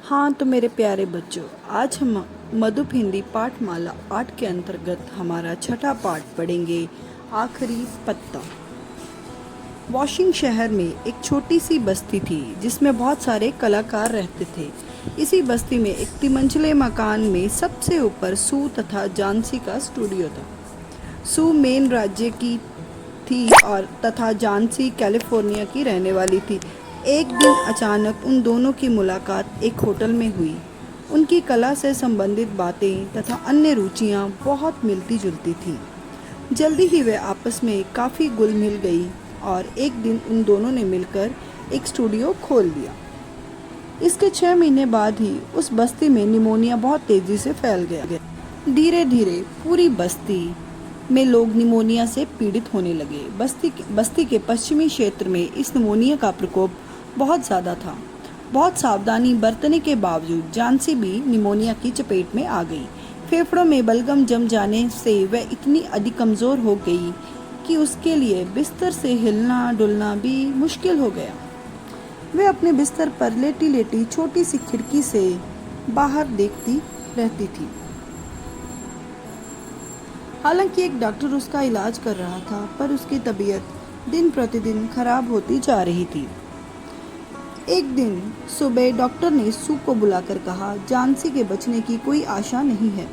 हाँ तो मेरे प्यारे बच्चों, आज हम मधुप हिंदी पाठमाला 8 के अंतर्गत हमारा छठा पाठ पढ़ेंगे। आखिरी पत्ता। वॉशिंग शहर में एक छोटी सी बस्ती थी जिसमें बहुत सारे कलाकार रहते थे। इसी बस्ती में एक तिमंचले मकान में सबसे ऊपर सू तथा जानसी का स्टूडियो था। सू मेन राज्य की थी और तथा जानसी कैलिफोर्निया की रहने वाली थी। एक दिन अचानक उन दोनों की मुलाकात एक होटल में हुई। उनकी कला से संबंधित बातें तथा अन्य रुचियां बहुत मिलती जुलती थीं। जल्दी ही वे आपस में काफ़ी घुल मिल गई और एक दिन उन दोनों ने मिलकर एक स्टूडियो खोल लिया। इसके 6 महीने बाद ही उस बस्ती में निमोनिया बहुत तेज़ी से फैल गया। धीरे धीरे पूरी बस्ती में लोग निमोनिया से पीड़ित होने लगे। बस्ती के पश्चिमी क्षेत्र में इस निमोनिया का प्रकोप बहुत ज़्यादा था। बहुत सावधानी बरतने के बावजूद जानसी भी निमोनिया की चपेट में आ गई। फेफड़ों में बलगम जम जाने से वह इतनी अधिक कमज़ोर हो गई कि उसके लिए बिस्तर से हिलना डुलना भी मुश्किल हो गया। वह अपने बिस्तर पर लेटी लेटी छोटी सी खिड़की से बाहर देखती रहती थी। हालांकि एक डॉक्टर उसका इलाज कर रहा था, पर उसकी तबीयत दिन प्रतिदिन खराब होती जा रही थी। एक दिन सुबह डॉक्टर ने सू को बुलाकर कहा, जानसी के बचने की कोई आशा नहीं है।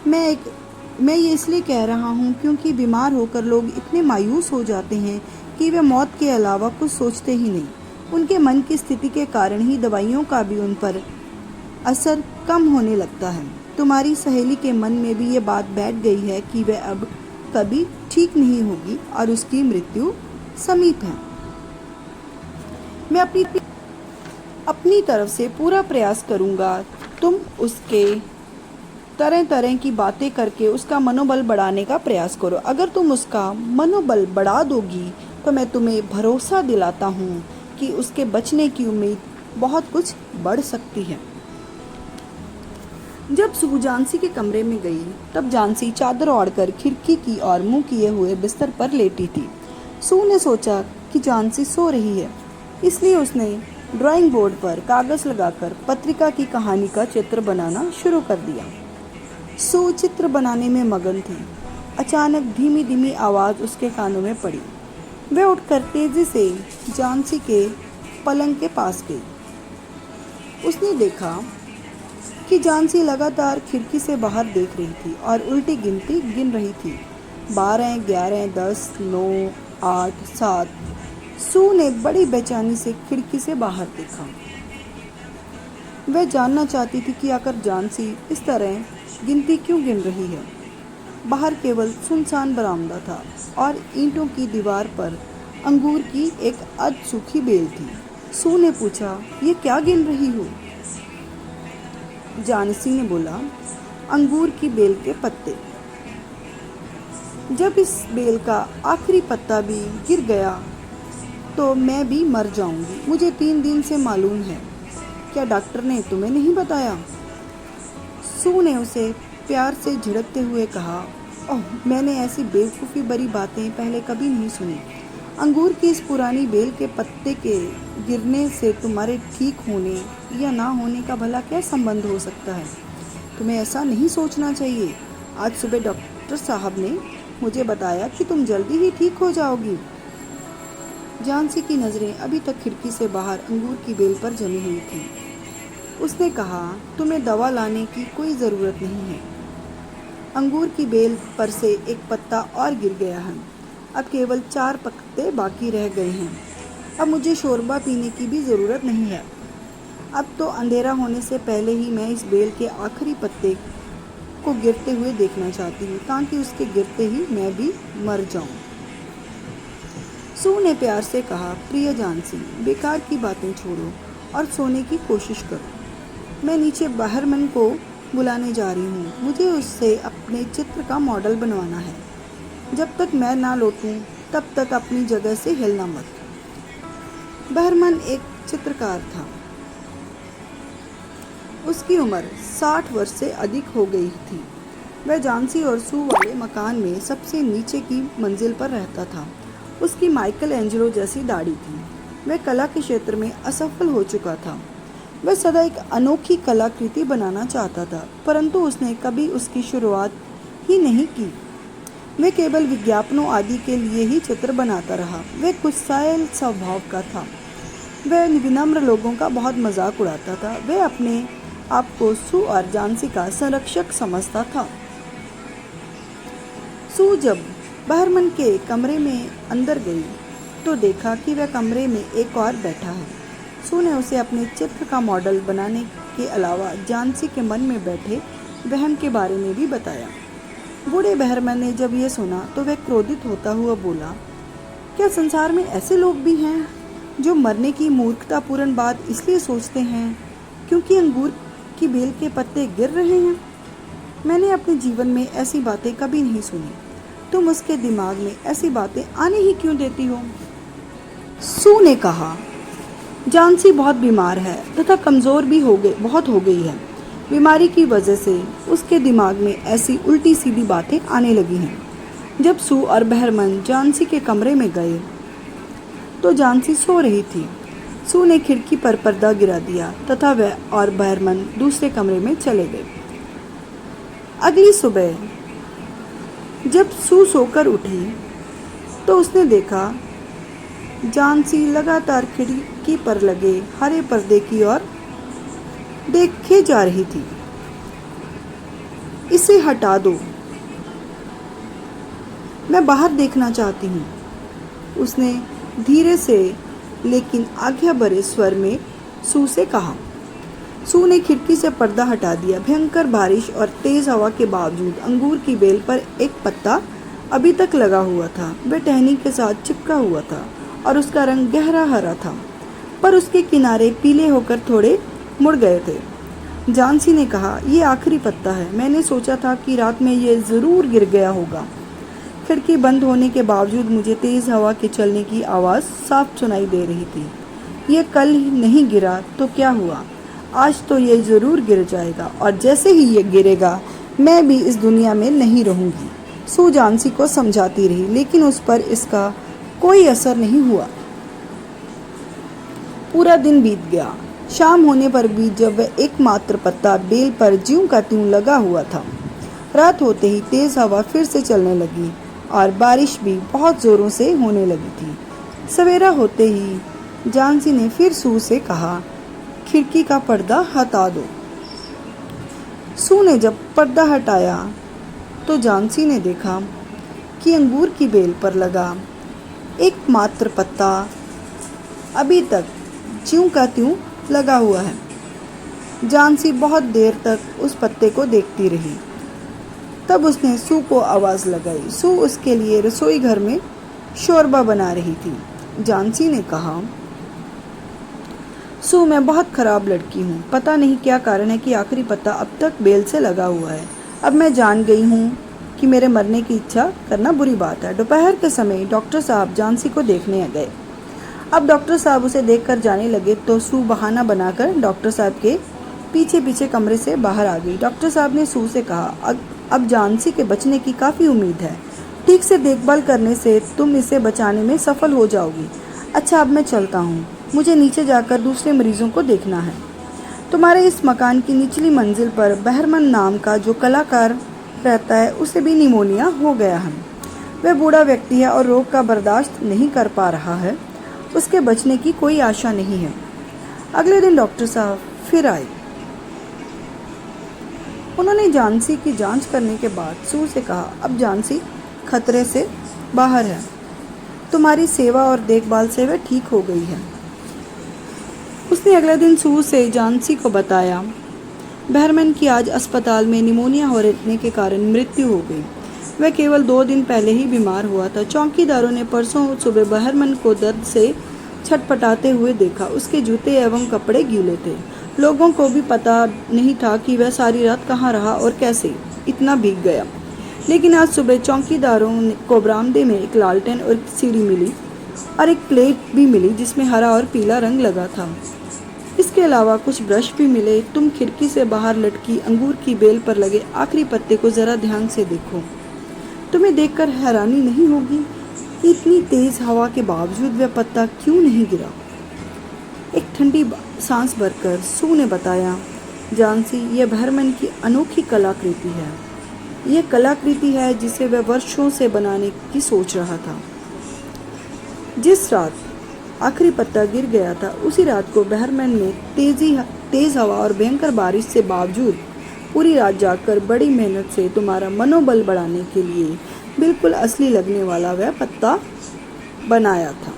मैं ये इसलिए कह रहा हूँ क्योंकि बीमार होकर लोग इतने मायूस हो जाते हैं कि वे मौत के अलावा कुछ सोचते ही नहीं। उनके मन की स्थिति के कारण ही दवाइयों का भी उन पर असर कम होने लगता है। तुम्हारी सहेली के मन में भी ये बात बैठ गई है कि वह अब कभी ठीक नहीं होगी और उसकी मृत्यु समीप है। मैं अपनी तरफ से पूरा प्रयास करूंगा। तुम उसके तरह तरह की बातें करके उसका मनोबल बढ़ाने का प्रयास करो। अगर तुम उसका मनोबल बढ़ा दोगी तो मैं तुम्हें भरोसा दिलाता हूँ कि उसके बचने की उम्मीद बहुत कुछ बढ़ सकती है। जब सू जानसी के कमरे में गई तब जानसी चादर ओढ़कर खिड़की की ओर मुंह किए हुए बिस्तर पर लेटी थी। सू ने सोचा कि जानसी सो रही है, इसलिए उसने ड्राइंग बोर्ड पर कागज लगाकर पत्रिका की कहानी का चित्र बनाना शुरू कर दिया। सू चित्र बनाने में मगन थी। अचानक धीमी धीमी आवाज़ उसके कानों में पड़ी। वह उठकर तेजी से जानसी के पलंग के पास गई। उसने देखा कि जानसी लगातार खिड़की से बाहर देख रही थी और उल्टी गिनती गिन रही थी। 12, 11, 10, 9, 8, 7। सू ने बड़ी बेचैनी से खिड़की से बाहर देखा। वह जानना चाहती थी कि आखिर जानसी इस तरह गिनती क्यों गिन रही है। बाहर केवल सुनसान बरामदा था और ईंटों की दीवार पर अंगूर की एक अध सूखी बेल थी। सू ने पूछा, ये क्या गिन रही हो? जानसी ने बोला, अंगूर की बेल के पत्ते। जब इस बेल का आखिरी पत्ता भी गिर गया तो मैं भी मर जाऊंगी। मुझे 3 दिन से मालूम है। क्या डॉक्टर ने तुम्हें नहीं बताया? सू ने उसे प्यार से झिड़कते हुए कहा, ओह, मैंने ऐसी बेवकूफ़ी भरी बातें पहले कभी नहीं सुनी। अंगूर की इस पुरानी बेल के पत्ते के गिरने से तुम्हारे ठीक होने या ना होने का भला क्या संबंध हो सकता है? तुम्हें ऐसा नहीं सोचना चाहिए। आज सुबह डॉक्टर साहब ने मुझे बताया कि तुम जल्दी ही ठीक हो जाओगी। जानसी की नज़रें अभी तक खिड़की से बाहर अंगूर की बेल पर जमी हुई थी। उसने कहा, तुम्हें दवा लाने की कोई ज़रूरत नहीं है। अंगूर की बेल पर से एक पत्ता और गिर गया है। अब केवल 4 पत्ते बाकी रह गए हैं। अब मुझे शोरबा पीने की भी ज़रूरत नहीं है। अब तो अंधेरा होने से पहले ही मैं इस बेल के आखिरी पत्ते को गिरते हुए देखना चाहती हूँ, ताकि उसके गिरते ही मैं भी मर जाऊँ। सू ने प्यार से कहा, प्रिय जानसी, बेकार की बातें छोड़ो और सोने की कोशिश करो। मैं नीचे बहरमन को बुलाने जा रही हूँ। मुझे उससे अपने चित्र का मॉडल बनवाना है। जब तक मैं ना लौटूं तब तक अपनी जगह से हिलना मत। बहरमन एक चित्रकार था। उसकी उम्र 60 वर्ष से अधिक हो गई थी। वह जानसी और सू वाले मकान में सबसे नीचे की मंजिल पर रहता था। उसकी माइकल एंजेलो जैसी दाढ़ी थी। वह कला के क्षेत्र में असफल हो चुका था। वह सदा एक अनोखी कलाकृति बनाना चाहता था, परंतु उसने कभी उसकी शुरुआत ही नहीं की। वह केवल विज्ञापनों आदि के लिए ही चित्र बनाता रहा। वह कुछ सायल स्वभाव का था। वह विनम्र लोगों का बहुत मजाक उड़ाता था। वह अपने आप को सू और जानसी का संरक्षक समझता था। सू जब बहरमन के कमरे में अंदर गई तो देखा कि वह कमरे में एक और बैठा है। सू ने उसे अपने चित्र का मॉडल बनाने के अलावा जानसी के मन में बैठे वहम के बारे में भी बताया। बूढ़े बहरमन ने जब यह सुना तो वह क्रोधित होता हुआ बोला, क्या संसार में ऐसे लोग भी हैं जो मरने की मूर्खतापूर्ण बात इसलिए सोचते हैं क्योंकि अंगूर की बेल के पत्ते गिर रहे हैं? मैंने अपने जीवन में ऐसी बातें कभी नहीं सुनी। तुम उसके दिमाग में ऐसी बातें आने ही क्यों देती हो? सू ने कहा, जानसी बहुत बीमार है तथा कमज़ोर भी बहुत हो गई है। बीमारी की वजह से उसके दिमाग में ऐसी उल्टी सीधी बातें आने लगी हैं। जब सू और बहरमन जानसी के कमरे में गए तो जानसी सो रही थी। सू ने खिड़की पर पर्दा गिरा दिया तथा वह और बहरमन दूसरे कमरे में चले गए। अगली सुबह जब सू सोकर उठी तो उसने देखा जानसी लगातार खिड़की पर लगे हरे पर्दे की ओर देखे जा रही थी। इसे हटा दो, मैं बाहर देखना चाहती हूँ, उसने धीरे से लेकिन आज्ञा भरे स्वर में सू से कहा। सू ने खिड़की से पर्दा हटा दिया। भयंकर बारिश और तेज हवा के बावजूद अंगूर की बेल पर एक पत्ता अभी तक लगा हुआ था। वह टहनी के साथ चिपका हुआ था और उसका रंग गहरा हरा था, पर उसके किनारे पीले होकर थोड़े मुड़ गए थे। जानसी ने कहा, ये आखिरी पत्ता है। मैंने सोचा था कि रात में ये ज़रूर गिर गया होगा। खिड़की बंद होने के बावजूद मुझे तेज़ हवा के चलने की आवाज़ साफ सुनाई दे रही थी। ये कल नहीं गिरा तो क्या हुआ, आज तो ये ज़रूर गिर जाएगा और जैसे ही ये गिरेगा मैं भी इस दुनिया में नहीं रहूँगी। सू जानसी को समझाती रही, लेकिन उस पर इसका कोई असर नहीं हुआ। पूरा दिन बीत गया। शाम होने पर भी जब वह एकमात्र पत्ता बेल पर ज्यों का त्यों लगा हुआ था। रात होते ही तेज हवा फिर से चलने लगी और बारिश भी बहुत जोरों से होने लगी थी। सवेरा होते ही जानसी ने फिर सू से कहा, खिड़की का पर्दा हटा दो। सू ने जब पर्दा हटाया तो जानसी ने देखा कि अंगूर की बेल पर लगा एकमात्र पत्ता अभी तक ज्यों का त्यों लगा हुआ है। जानसी बहुत देर तक उस पत्ते को देखती रही। तब उसने सू को आवाज़ लगाई। सू उसके लिए रसोई घर में शोरबा बना रही थी। जानसी ने कहा, सू, मैं बहुत ख़राब लड़की हूँ। पता नहीं क्या कारण है कि आखिरी पत्ता अब तक बेल से लगा हुआ है। अब मैं जान गई हूँ कि मेरे मरने की इच्छा करना बुरी बात है। दोपहर के समय डॉक्टर साहब जानसी को देखने गए। अब डॉक्टर साहब उसे देखकर जाने लगे तो सू बहाना बनाकर डॉक्टर साहब के पीछे पीछे कमरे से बाहर आ गई। डॉक्टर साहब ने सू से कहा, अब जानसी के बचने की काफ़ी उम्मीद है। ठीक से देखभाल करने से तुम इसे बचाने में सफल हो जाओगी। अच्छा, अब मैं चलता हूँ। मुझे नीचे जाकर दूसरे मरीजों को देखना है। तुम्हारे इस मकान की निचली मंजिल पर बहरमन नाम का जो कलाकार रहता है, उसे भी निमोनिया हो गया है। वह बूढ़ा व्यक्ति है और रोग का बर्दाश्त नहीं कर पा रहा है। उसके बचने की कोई आशा नहीं है। अगले दिन डॉक्टर साहब फिर आए। उन्होंने जानसी की जांच करने के बाद सू से कहा, अब जानसी खतरे से बाहर है। तुम्हारी सेवा और देखभाल से वह ठीक हो गई है। उसने अगले दिन सू से जानसी को बताया, बहरमन की आज अस्पताल में निमोनिया होने के कारण मृत्यु हो गई। वह केवल 2 दिन पहले ही बीमार हुआ था। चौकीदारों ने परसों सुबह बहरमन को दर्द से छटपटाते हुए देखा। उसके जूते एवं कपड़े गीले थे। लोगों को भी पता नहीं था कि वह सारी रात कहाँ रहा और कैसे इतना भीग गया। लेकिन आज सुबह चौकीदारों को बरामदे में एक लालटेन और एक सीढ़ी मिली और एक प्लेट भी मिली जिसमें हरा और पीला रंग लगा था। इसके अलावा कुछ ब्रश भी मिले। तुम खिड़की से बाहर लटकी अंगूर की बेल पर लगे आखिरी पत्ते को जरा ध्यान से देखो। तुम्हें देखकर हैरानी नहीं होगी कि इतनी तेज हवा के बावजूद वह पत्ता क्यों नहीं गिरा। एक ठंडी सांस भरकर सू ने बताया, जानसी, यह भरमन की अनोखी कलाकृति है। यह कलाकृति है जिसे वह वर्षों से बनाने की सोच रहा था। जिस रात आखिरी पत्ता गिर गया था, उसी रात को बहरमैन ने तेज हवा और भयंकर बारिश से बावजूद पूरी रात जागकर बड़ी मेहनत से तुम्हारा मनोबल बढ़ाने के लिए बिल्कुल असली लगने वाला वह पत्ता बनाया था।